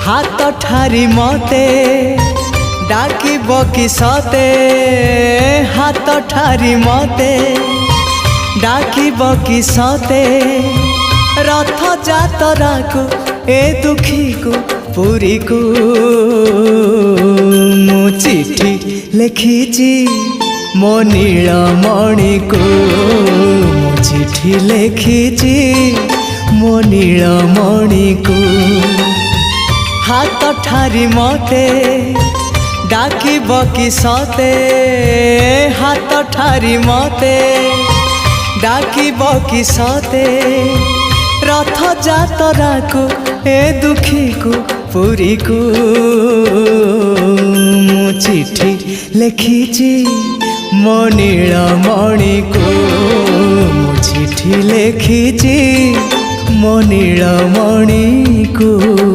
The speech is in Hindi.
हाथ ठारी मते डाकिब कि सते हाथ ठारी मते डाकिब कि सते रथ जातरा को ए दुखी को पुरी को मु चिठी लिखिची मो नीलमणि को मु चिठी लिखिची मो नीलमणि को हाथ ठारी मते डाकिब कि सते हाथ ठारी मते डाकिब कि सते रथ जातरा को ए दुखी को पुरी को मु चिठी लिखिची मो नीलमणि को मु चिठी लिखिची मो नीलमणि को।